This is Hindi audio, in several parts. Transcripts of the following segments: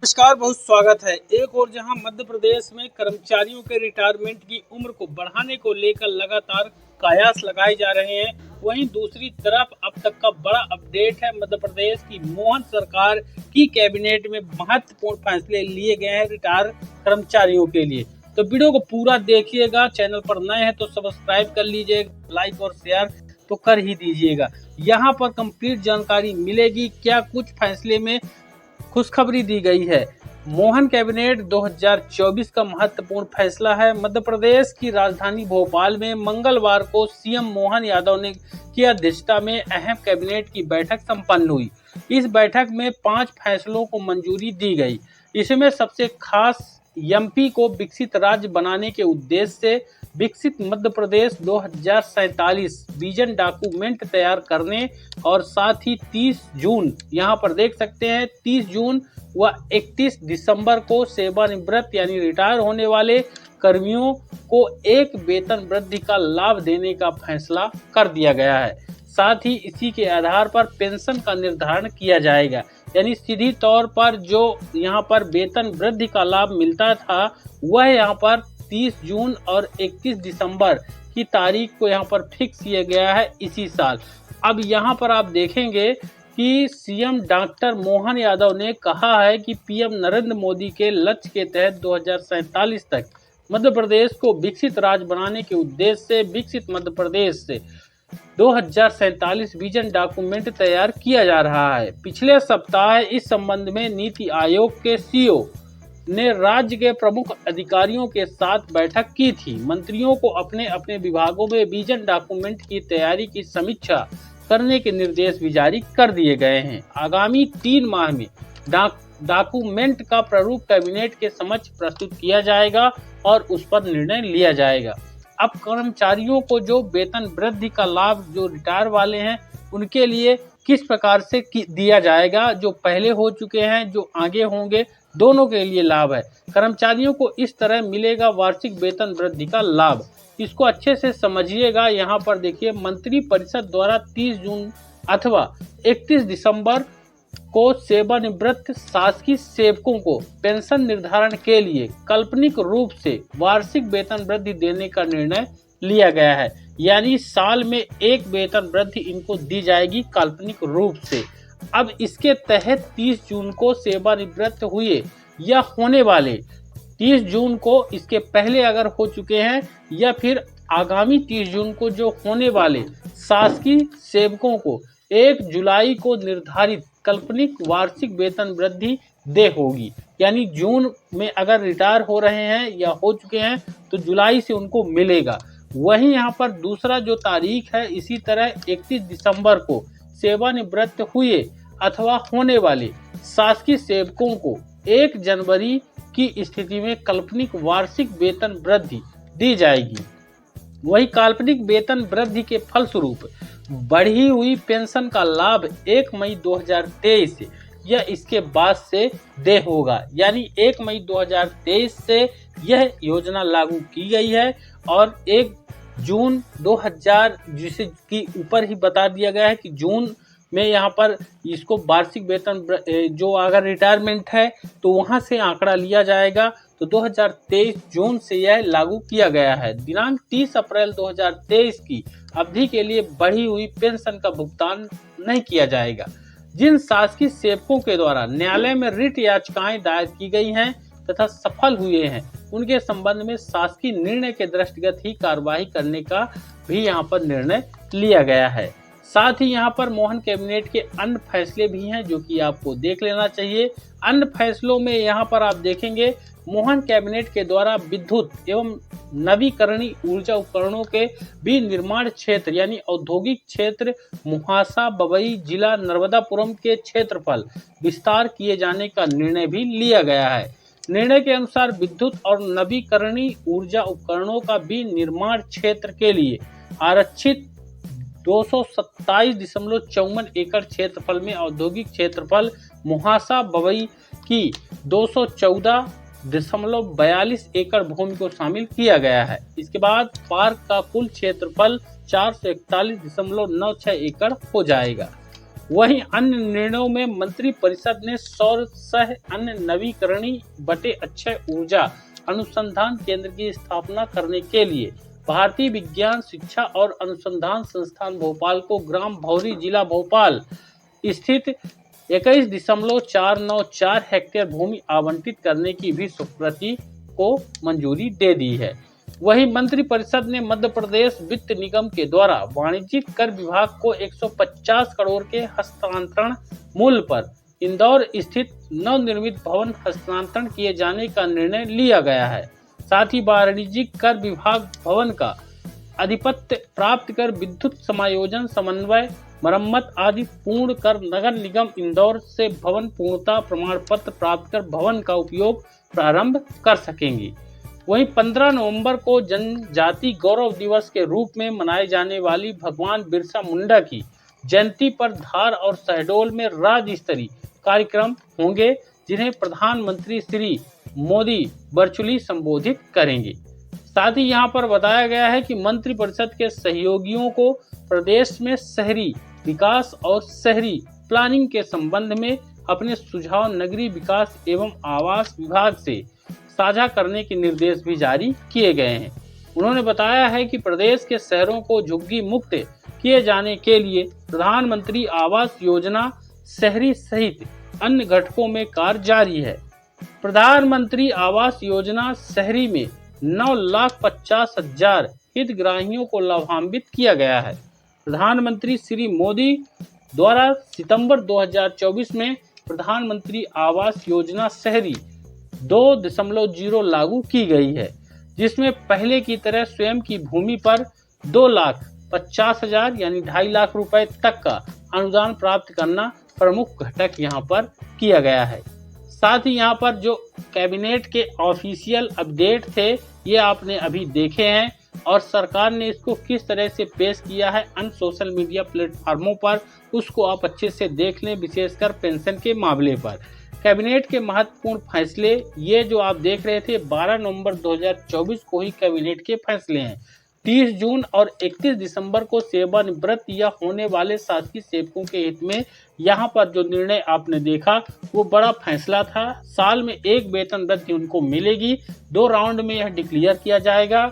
नमस्कार, बहुत स्वागत है। एक और जहां मध्य प्रदेश में कर्मचारियों के रिटायरमेंट की उम्र को बढ़ाने को लेकर लगातार कयास लगाए जा रहे हैं, वहीं दूसरी तरफ अब तक का बड़ा अपडेट है मध्य प्रदेश की मोहन सरकार की कैबिनेट में महत्वपूर्ण फैसले लिए गए हैं रिटायर कर्मचारियों के लिए। तो वीडियो को पूरा देखिएगा। चैनल पर नए हैं तो सब्सक्राइब कर लीजिएगा, लाइक और शेयर तो कर ही दीजिएगा। यहाँ पर कंप्लीट जानकारी मिलेगी, क्या कुछ फैसले में खुशखबरी दी गई है। मोहन कैबिनेट 2024 का महत्वपूर्ण फैसला है। मध्य प्रदेश की राजधानी भोपाल में मंगलवार को सीएम मोहन यादव ने की अध्यक्षता में अहम कैबिनेट की बैठक संपन्न हुई। इस बैठक में 5 फैसलों को मंजूरी दी गई। इसमें सबसे खास एमपी को विकसित राज्य बनाने के उद्देश्य से विकसित मध्य प्रदेश 2047 विजन डॉक्यूमेंट तैयार करने और साथ ही 30 जून यहाँ पर देख सकते हैं 30 जून व 31 दिसंबर को सेवानिवृत्त यानी रिटायर होने वाले कर्मियों को एक वेतन वृद्धि का लाभ देने का फैसला कर दिया गया है। साथ ही इसी के आधार पर पेंशन का निर्धारण किया जाएगा, यानी सीधी तौर पर जो यहाँ पर वेतन वृद्धि का लाभ मिलता था वह यहाँ पर 30 जून और 31 दिसंबर की तारीख को यहाँ पर फिक्स किया गया है इसी साल। अब यहाँ पर आप देखेंगे कि सीएम डॉक्टर मोहन यादव ने कहा है कि पीएम नरेंद्र मोदी के लक्ष्य के तहत 2047 तक मध्य प्रदेश को विकसित राज्य बनाने के उद्देश्य से विकसित मध्य प्रदेश से 2047 विजन डॉक्यूमेंट तैयार किया जा रहा है। पिछले सप्ताह इस संबंध में नीति आयोग के सीईओ ने राज्य के प्रमुख अधिकारियों के साथ बैठक की थी। मंत्रियों को अपने अपने विभागों में विजन डॉक्यूमेंट की तैयारी की समीक्षा करने के निर्देश भी जारी कर दिए गए हैं। आगामी 3 माह में डॉक्यूमेंट का प्रारूप कैबिनेट के समक्ष प्रस्तुत किया जाएगा और उस पर निर्णय लिया जाएगा। अब कर्मचारियों को जो वेतन वृद्धि का लाभ जो रिटायर वाले हैं उनके लिए किस प्रकार से दिया जाएगा, जो पहले हो चुके हैं जो आगे होंगे दोनों के लिए लाभ है। कर्मचारियों को इस तरह मिलेगा वार्षिक वेतन वृद्धि का लाभ। इसको अच्छे से समझिएगा। यहाँ पर देखिए मंत्रि परिषद द्वारा 30 जून अथवा 31 दिसंबर को सेवानिवृत्त शासकीय सेवकों को पेंशन निर्धारण के लिए काल्पनिक रूप से वार्षिक वेतन वृद्धि देने का निर्णय लिया गया है, यानी साल में एक वेतन वृद्धि इनको दी जाएगी काल्पनिक रूप से। अब इसके तहत 30 जून को सेवानिवृत्त हुए या होने वाले 30 जून को इसके पहले अगर हो चुके हैं या फिर आगामी 30 जून को जो होने वाले शासकीय सेवकों को 1 जुलाई को निर्धारित काल्पनिक वार्षिक वेतन वृद्धि दे होगी, यानी जून में अगर रिटायर हो रहे हैं या हो चुके हैं तो जुलाई से उनको मिलेगा। वहीं यहाँ पर दूसरा जो तारीख है इसी तरह 31 दिसंबर को सेवानिवृत्त हुए अथवा होने वाले शासकीय सेवकों को 1 जनवरी की स्थिति में काल्पनिक वार्षिक वेतन वृद्धि दी जाएगी। वही काल्पनिक वेतन वृद्धि के फलस्वरूप बढ़ी हुई पेंशन का लाभ 1 मई 2023 या इसके बाद से दे होगा, यानी 1 मई 2023 से यह योजना लागू की गई है और 1 जून 2000 जिसे की ऊपर ही बता दिया गया है कि जून में यहाँ पर इसको वार्षिक वेतन जो अगर रिटायरमेंट है तो वहाँ से आंकड़ा लिया जाएगा। तो 2023 जून से यह लागू किया गया है। दिनांक 30 अप्रैल 2023 की अवधि के लिए बढ़ी हुई पेंशन का भुगतान नहीं किया जाएगा। जिन शासकीय सेवकों के द्वारा न्यायालय में रिट याचिकाएं दायर की गई हैं तथा सफल हुए हैं उनके संबंध में शासकीय निर्णय के दृष्टिगत ही कार्यवाही करने का भी यहाँ पर निर्णय लिया गया है। साथ ही यहाँ पर मोहन कैबिनेट के अन्य फैसले भी हैं जो कि आपको देख लेना चाहिए। अन्य फैसलों में यहाँ पर आप देखेंगे मोहन कैबिनेट के द्वारा विद्युत एवं नवीकरणीय ऊर्जा उपकरणों के भी निर्माण क्षेत्र यानी औद्योगिक क्षेत्र मुहासा बबई जिला नर्मदापुरम के क्षेत्रफल विस्तार किए जाने का निर्णय भी लिया गया है। निर्णय के अनुसार विद्युत और नवीकरणीय ऊर्जा उपकरणों का भी निर्माण क्षेत्र के लिए आरक्षित 227.54 एकड़ क्षेत्रफल में औद्योगिक क्षेत्रफल मुहासा बबई की 214.42 एकड़ भूमि को शामिल किया गया है। इसके बाद पार्क का कुल क्षेत्रफल 441.96 एकड़ हो जाएगा। वहीं अन्य निर्णयों में मंत्रिपरिषद ने सौर सह अन्य नवीकरणीय बटे अक्षय ऊर्जा अनुसंधान केंद्र की स्थापना करने के लिए भारतीय विज्ञान शिक्षा और अनुसंधान संस्थान भोपाल को ग्राम भौरी जिला भोपाल स्थित 21.494 हेक्टेयर भूमि आवंटित करने की भी स्वीकृति को मंजूरी दे दी है। वहीं मंत्रिपरिषद ने मध्य प्रदेश वित्त निगम के द्वारा वाणिज्यिक कर विभाग को 150 करोड़ के हस्तांतरण मूल्य पर इंदौर स्थित नवनिर्मित भवन हस्तांतरण किए जाने का निर्णय लिया गया है। साथ ही वाणिज्यिक कर विभाग भवन का अधिपत्य प्राप्त कर विद्युत समायोजन, समन्वय, मरम्मत आदि पूर्ण कर नगर निगम इंदौर से भवन पूर्णता प्रमाण पत्र प्राप्त कर भवन का उपयोग प्रारंभ कर सकेंगी। वहीं 15 नवंबर को जनजाति गौरव दिवस के रूप में मनाए जाने वाली भगवान बिरसा मुंडा की जयंती पर धार और शहडोल में राज्य स्तरीय कार्यक्रम होंगे, जिन्हें प्रधानमंत्री श्री मोदी वर्चुअली संबोधित करेंगे। साथ ही यहां पर बताया गया है कि मंत्रिपरिषद के सहयोगियों को प्रदेश में शहरी विकास और शहरी प्लानिंग के संबंध में अपने सुझाव नगरीय विकास एवं आवास विभाग से साझा करने के निर्देश भी जारी किए गए हैं। उन्होंने बताया है कि प्रदेश के शहरों को झुग्गी मुक्त किए जाने के लिए प्रधानमंत्री आवास योजना शहरी सहित अन्य घटकों में कार्य जारी है। प्रधानमंत्री आवास योजना शहरी में 9,50,000 हितग्राहियों को लाभान्वित किया गया है। प्रधानमंत्री श्री मोदी द्वारा सितंबर 2024 में प्रधानमंत्री आवास योजना शहरी 2.0 लागू की गई है, जिसमें पहले की तरह स्वयं की भूमि पर 2,50,000 यानी 2.5 लाख रुपए तक का अनुदान प्राप्त करना प्रमुख घटक यहां पर किया गया है। साथ ही यहां पर जो कैबिनेट के ऑफिशियल अपडेट थे ये आपने अभी देखे हैं और सरकार ने इसको किस तरह से पेश किया है अन्य सोशल मीडिया प्लेटफार्मों पर, उसको आप अच्छे से देख लें। विशेषकर पेंशन के मामले पर कैबिनेट के महत्वपूर्ण फैसले ये जो आप देख रहे थे 12 नवंबर 2024 को ही कैबिनेट के फैसले हैं। 30 जून और 31 दिसंबर को सेवानिवृत्त या होने वाले शासकीय सेवकों के हित में यहाँ पर जो निर्णय आपने देखा वो बड़ा फैसला था। साल में एक वेतन वृद्धि उनको मिलेगी, 2 राउंड में यह डिक्लेयर किया जाएगा।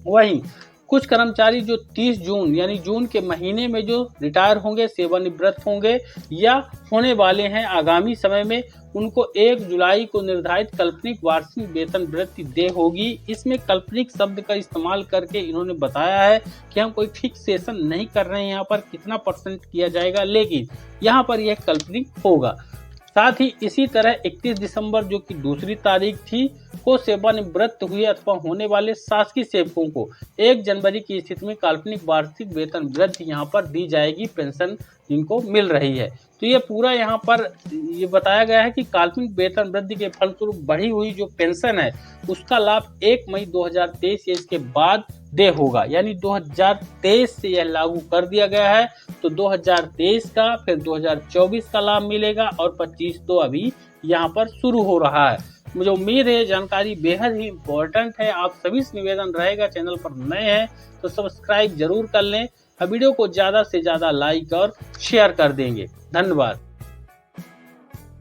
वहीं कुछ कर्मचारी जो 30 जून यानी जून के महीने में जो रिटायर होंगे, सेवानिवृत्त होंगे या होने वाले हैं आगामी समय में, उनको 1 जुलाई को निर्धारित काल्पनिक वार्षिक वेतन वृद्धि दे होगी। इसमें काल्पनिक शब्द का इस्तेमाल करके इन्होंने बताया है कि हम कोई फिक्सेशन नहीं कर रहे हैं यहाँ पर कितना % किया जाएगा, लेकिन यहाँ पर यह काल्पनिक होगा। साथ ही इसी तरह 31 दिसंबर जो कि दूसरी तारीख थी को सेवानिवृत्त हुए अथवा होने वाले शासकीय सेवकों को 1 जनवरी की स्थिति में काल्पनिक वार्षिक वेतन वृद्धि यहाँ पर दी जाएगी, पेंशन जिनको मिल रही है। तो ये पूरा यहाँ पर ये बताया गया है कि काल्पनिक वेतन वृद्धि के फलस्वरूप बढ़ी हुई जो पेंशन है उसका लाभ 1 मई 2023 या इसके बाद दे होगा, यानी 2023 से यह लागू कर दिया गया है। तो 2023 का फिर 2024 का लाभ मिलेगा और 25 तो अभी यहाँ पर शुरू हो रहा है। मुझे उम्मीद है जानकारी बेहद ही इम्पोर्टेंट है। आप सभी से निवेदन रहेगा, चैनल पर नए हैं तो सब्सक्राइब जरूर कर लें। वीडियो को ज़्यादा से ज़्यादा लाइक और शेयर कर देंगे। धन्यवाद।